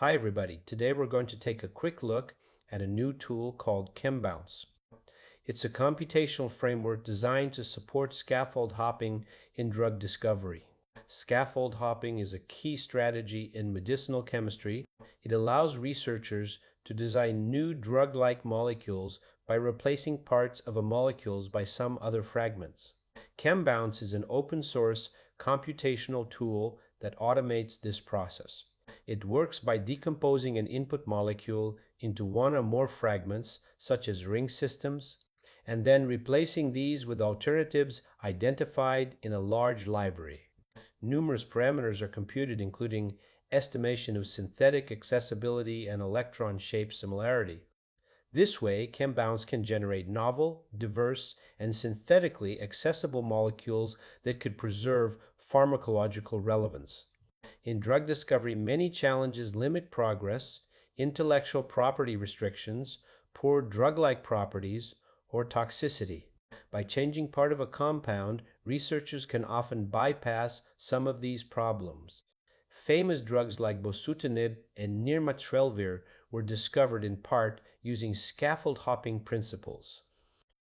Hi everybody, today we're going to take a quick look at a new tool called ChemBounce. It's a computational framework designed to support scaffold hopping in drug discovery. Scaffold hopping is a key strategy in medicinal chemistry. It allows researchers to design new drug-like molecules by replacing parts of a molecule by some other fragments. ChemBounce is an open-source computational tool that automates this process. It works by decomposing an input molecule into one or more fragments, such as ring systems, and then replacing these with alternatives identified in a large library. Numerous parameters are computed, including estimation of synthetic accessibility and electron shape similarity. This way, ChemBounce can generate novel, diverse, and synthetically accessible molecules that could preserve pharmacological relevance. In drug discovery, many challenges limit progress: intellectual property restrictions, poor drug-like properties, or toxicity. By changing part of a compound, researchers can often bypass some of these problems. Famous drugs like bosutinib and nirmatrelvir were discovered in part using scaffold hopping principles.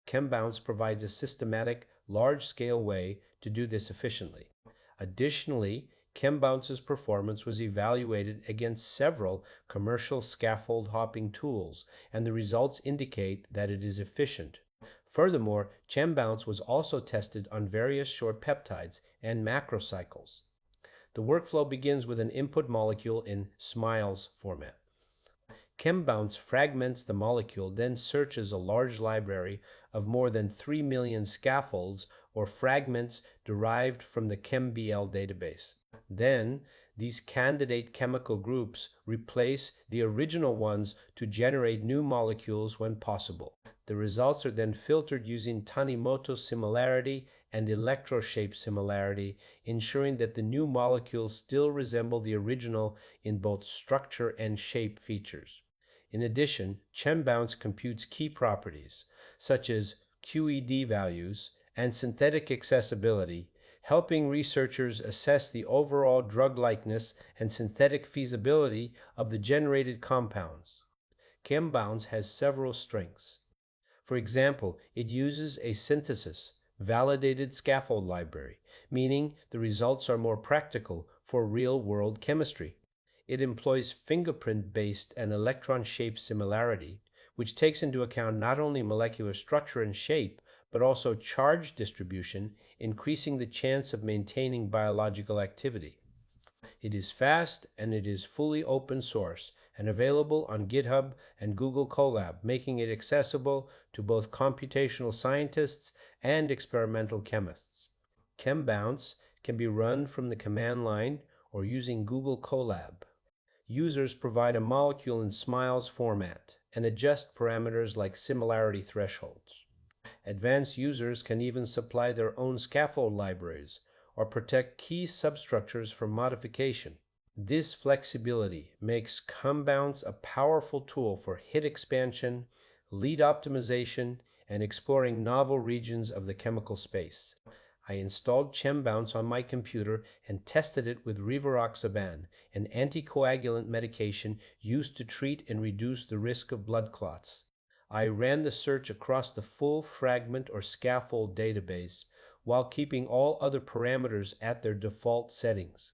ChemBounce provides a systematic, large-scale way to do this efficiently. Additionally, ChemBounce's performance was evaluated against several commercial scaffold hopping tools, and the results indicate that it is efficient. Furthermore, ChemBounce was also tested on various short peptides and macrocycles. The workflow begins with an input molecule in SMILES format. ChemBounce fragments the molecule, then searches a large library of more than 3 million scaffolds or fragments derived from the ChemBL database. Then, these candidate chemical groups replace the original ones to generate new molecules when possible. The results are then filtered using Tanimoto similarity and electroshape similarity, ensuring that the new molecules still resemble the original in both structure and shape features. In addition, ChemBounce computes key properties, such as QED values and synthetic accessibility, helping researchers assess the overall drug-likeness and synthetic feasibility of the generated compounds. ChemBounce has several strengths. For example, it uses a synthesis, validated scaffold library, meaning the results are more practical for real-world chemistry. It employs fingerprint-based and electron shape similarity, which takes into account not only molecular structure and shape, but also charge distribution, increasing the chance of maintaining biological activity. It is fast and it is fully open source and available on GitHub and Google Colab, making it accessible to both computational scientists and experimental chemists. ChemBounce can be run from the command line or using Google Colab. Users provide a molecule in SMILES format and adjust parameters like similarity thresholds. Advanced users can even supply their own scaffold libraries or protect key substructures from modification. This flexibility makes ChemBounce a powerful tool for hit expansion, lead optimization, and exploring novel regions of the chemical space. I installed ChemBounce on my computer and tested it with rivaroxaban, an anticoagulant medication used to treat and reduce the risk of blood clots. I ran the search across the full fragment or scaffold database while keeping all other parameters at their default settings.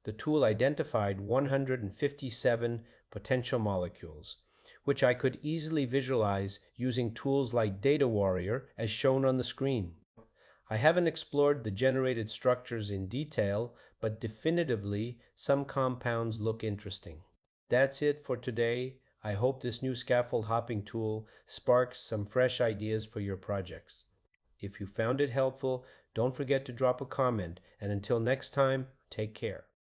The tool identified 157 potential molecules, which I could easily visualize using tools like Data Warrior as shown on the screen. I haven't explored the generated structures in detail, but definitively some compounds look interesting. That's it for today. I hope this new scaffold hopping tool sparks some fresh ideas for your projects. If you found it helpful, don't forget to drop a comment, and until next time, take care.